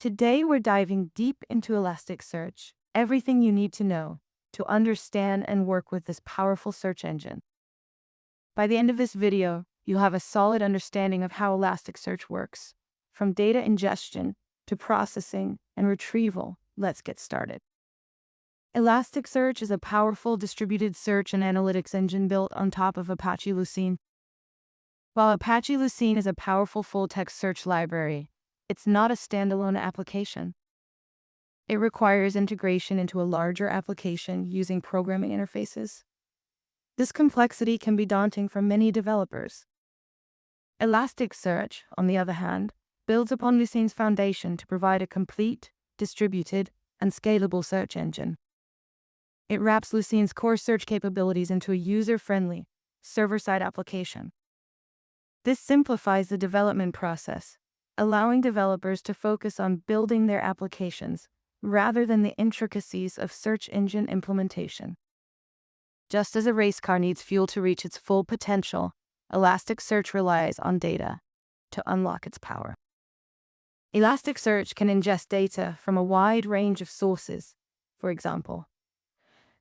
Today, we're diving deep into Elasticsearch, everything you need to know to understand and work with this powerful search engine. By the end of this video, you'll have a solid understanding of how Elasticsearch works, from data ingestion to processing and retrieval. Let's get started. Elasticsearch is a powerful distributed search and analytics engine built on top of Apache Lucene. While Apache Lucene is a powerful full-text search library, it's not a standalone application. It requires integration into a larger application using programming interfaces. This complexity can be daunting for many developers. Elasticsearch, on the other hand, builds upon Lucene's foundation to provide a complete, distributed, and scalable search engine. It wraps Lucene's core search capabilities into a user-friendly, server-side application. This simplifies the development process, allowing developers to focus on building their applications rather than the intricacies of search engine implementation. Just as a race car needs fuel to reach its full potential, Elasticsearch relies on data to unlock its power. Elasticsearch can ingest data from a wide range of sources. For example,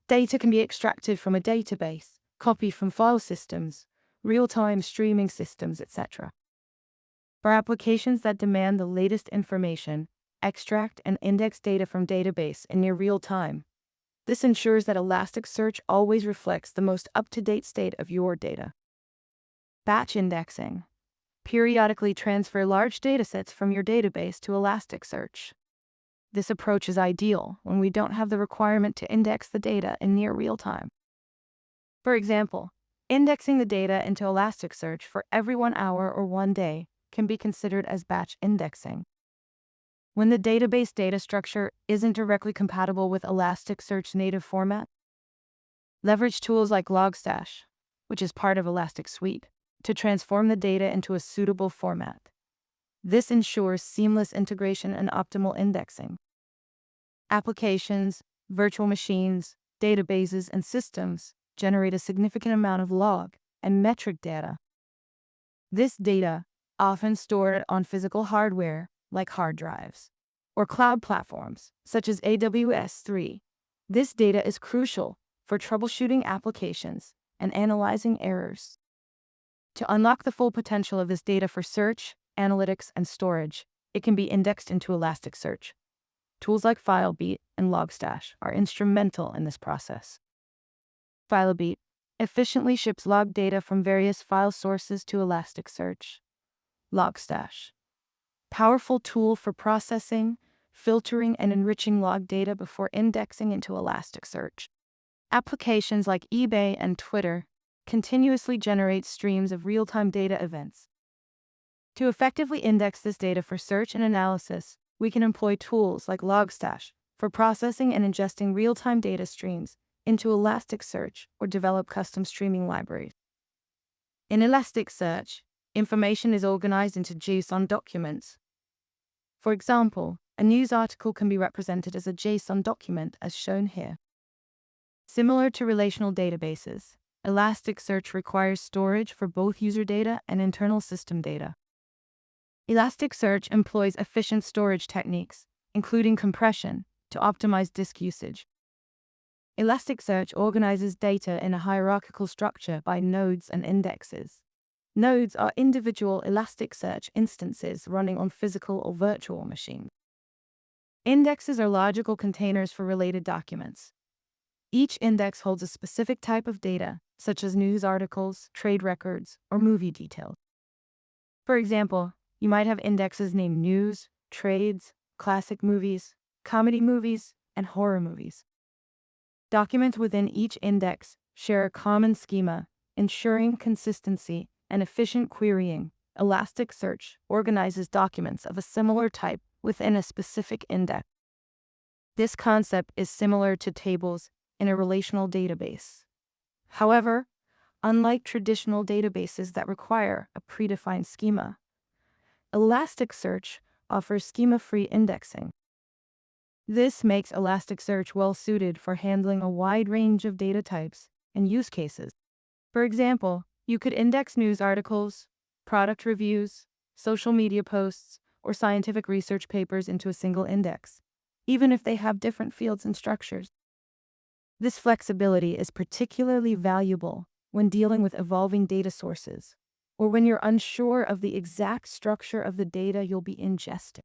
data can be extracted from a database, copied from file systems, real-time streaming systems, etc. For applications that demand the latest information, extract and index data from database in near real time. This ensures that Elasticsearch always reflects the most up-to-date state of your data. Batch indexing. Periodically transfer large datasets from your database to Elasticsearch. This approach is ideal when we don't have the requirement to index the data in near real time. For example, indexing the data into Elasticsearch for every 1 hour or 1 day can be considered as batch indexing. When the database data structure isn't directly compatible with Elasticsearch's native format, leverage tools like Logstash, which is part of Elasticsuite, to transform the data into a suitable format. This ensures seamless integration and optimal indexing. Applications, virtual machines, databases, and systems generate a significant amount of log and metric data. This data, often stored on physical hardware like hard drives, or cloud platforms such as AWS. This data is crucial for troubleshooting applications and analyzing errors. To unlock the full potential of this data for search, analytics, and storage, it can be indexed into Elasticsearch. Tools like FileBeat and Logstash are instrumental in this process. FileBeat efficiently ships log data from various file sources to Elasticsearch. Logstash, powerful tool for processing, filtering, and enriching log data before indexing into Elasticsearch. Applications like eBay and Twitter continuously generate streams of real-time data events. To effectively index this data for search and analysis, we can employ tools like Logstash for processing and ingesting real-time data streams into Elasticsearch or develop custom streaming libraries. In Elasticsearch, information is organized into JSON documents. For example, a news article can be represented as a JSON document as shown here. Similar to relational databases, Elasticsearch requires storage for both user data and internal system data. Elasticsearch employs efficient storage techniques, including compression, to optimize disk usage. Elasticsearch organizes data in a hierarchical structure by nodes and indexes. Nodes are individual Elasticsearch instances running on physical or virtual machines. Indexes are logical containers for related documents. Each index holds a specific type of data, such as news articles, trade records, or movie details. For example, you might have indexes named news, trades, classic movies, comedy movies, and horror movies. Documents within each index share a common schema, ensuring consistency and efficient querying. Elasticsearch organizes documents of a similar type within a specific index. This concept is similar to tables in a relational database. However, unlike traditional databases that require a predefined schema, Elasticsearch offers schema-free indexing. This makes Elasticsearch well-suited for handling a wide range of data types and use cases. For example, you could index news articles, product reviews, social media posts, or scientific research papers into a single index, even if they have different fields and structures. This flexibility is particularly valuable when dealing with evolving data sources, or when you're unsure of the exact structure of the data you'll be ingesting.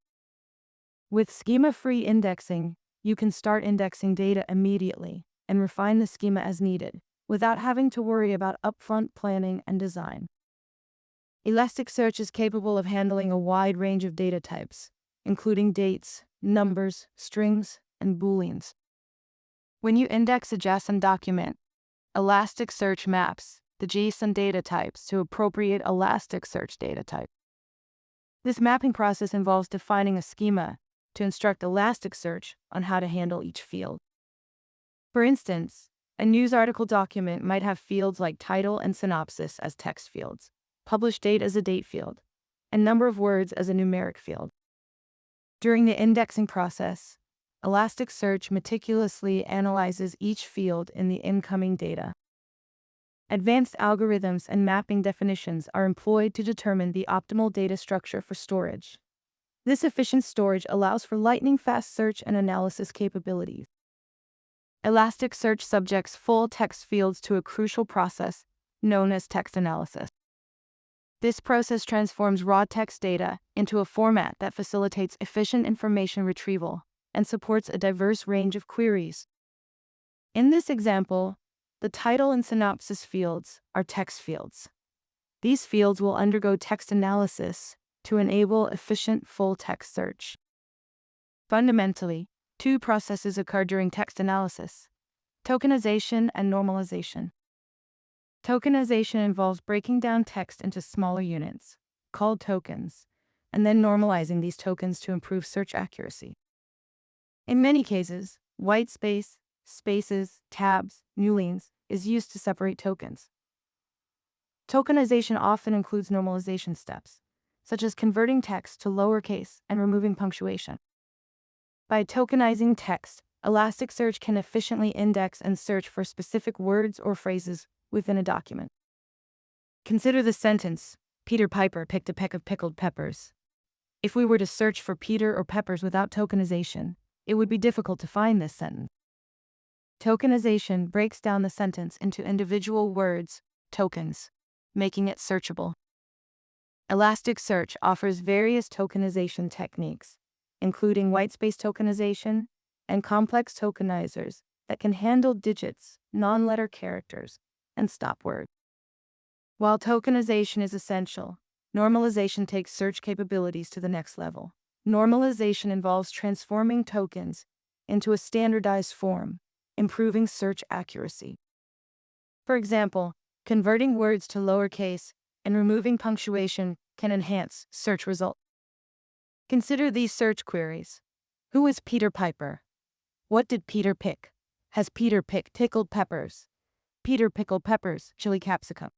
With schema-free indexing, you can start indexing data immediately and refine the schema as needed, without having to worry about upfront planning and design. Elasticsearch is capable of handling a wide range of data types, including dates, numbers, strings, and booleans. When you index a JSON document, Elasticsearch maps the JSON data types to appropriate Elasticsearch data type. This mapping process involves defining a schema to instruct Elasticsearch on how to handle each field. For instance, a news article document might have fields like title and synopsis as text fields, published date as a date field, and number of words as a numeric field. During the indexing process, Elasticsearch meticulously analyzes each field in the incoming data. Advanced algorithms and mapping definitions are employed to determine the optimal data structure for storage. This efficient storage allows for lightning-fast search and analysis capabilities. Elasticsearch subjects full text fields to a crucial process known as text analysis. This process transforms raw text data into a format that facilitates efficient information retrieval and supports a diverse range of queries. In this example, the title and synopsis fields are text fields. These fields will undergo text analysis to enable efficient full-text search. Fundamentally, two processes occur during text analysis: tokenization and normalization. Tokenization involves breaking down text into smaller units, called tokens, and then normalizing these tokens to improve search accuracy. In many cases, white space, spaces, tabs, newlines is used to separate tokens. Tokenization often includes normalization steps, such as converting text to lowercase and removing punctuation. By tokenizing text, Elasticsearch can efficiently index and search for specific words or phrases within a document. Consider the sentence, "Peter Piper picked a peck of pickled peppers." If we were to search for Peter or peppers without tokenization, it would be difficult to find this sentence. Tokenization breaks down the sentence into individual words, tokens, making it searchable. Elasticsearch offers various tokenization techniques, including whitespace tokenization and complex tokenizers that can handle digits, non-letter characters, and stop words. While tokenization is essential, normalization takes search capabilities to the next level. Normalization involves transforming tokens into a standardized form, improving search accuracy. For example, converting words to lowercase and removing punctuation can enhance search results. Consider these search queries. Who is Peter Piper? What did Peter pick? Has Peter picked pickled peppers? Peter pickled peppers, chili capsicum.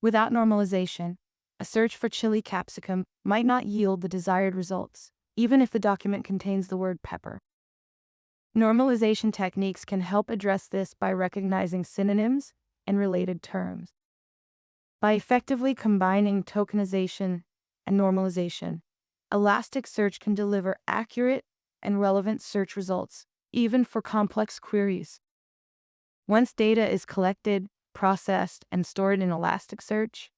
Without normalization, a search for chili capsicum might not yield the desired results, even if the document contains the word pepper. Normalization techniques can help address this by recognizing synonyms and related terms. By effectively combining tokenization and normalization, Elasticsearch can deliver accurate and relevant search results, even for complex queries. Once data is collected, processed, and stored in Elasticsearch,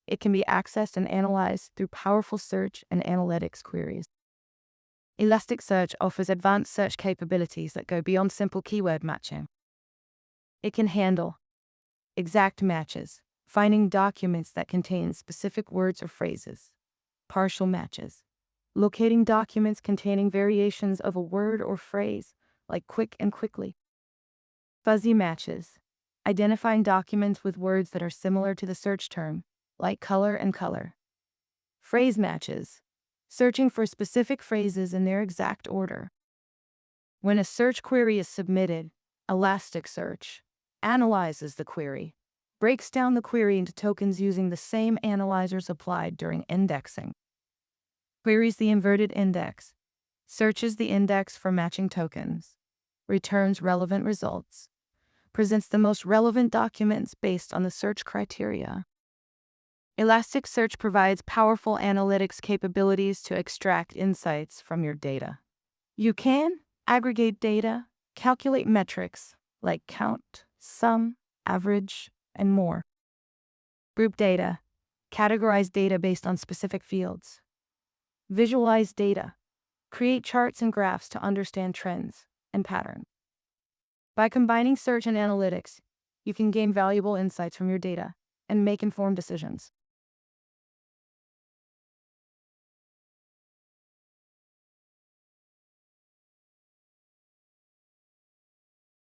it can be accessed and analyzed through powerful search and analytics queries. Elasticsearch offers advanced search capabilities that go beyond simple keyword matching. It can handle exact matches, finding documents that contain specific words or phrases; partial matches, locating documents containing variations of a word or phrase, like quick and quickly; fuzzy matches, identifying documents with words that are similar to the search term, like color and color; phrase matches, searching for specific phrases in their exact order. When a search query is submitted, Elasticsearch analyzes the query, breaks down the query into tokens using the same analyzers applied during indexing, queries the inverted index, searches the index for matching tokens, returns relevant results, presents the most relevant documents based on the search criteria. Elasticsearch provides powerful analytics capabilities to extract insights from your data. You can aggregate data, calculate metrics like count, sum, average, and more. Group data, categorize data based on specific fields. Visualize data, create charts and graphs to understand trends and patterns. By combining search and analytics, you can gain valuable insights from your data and make informed decisions.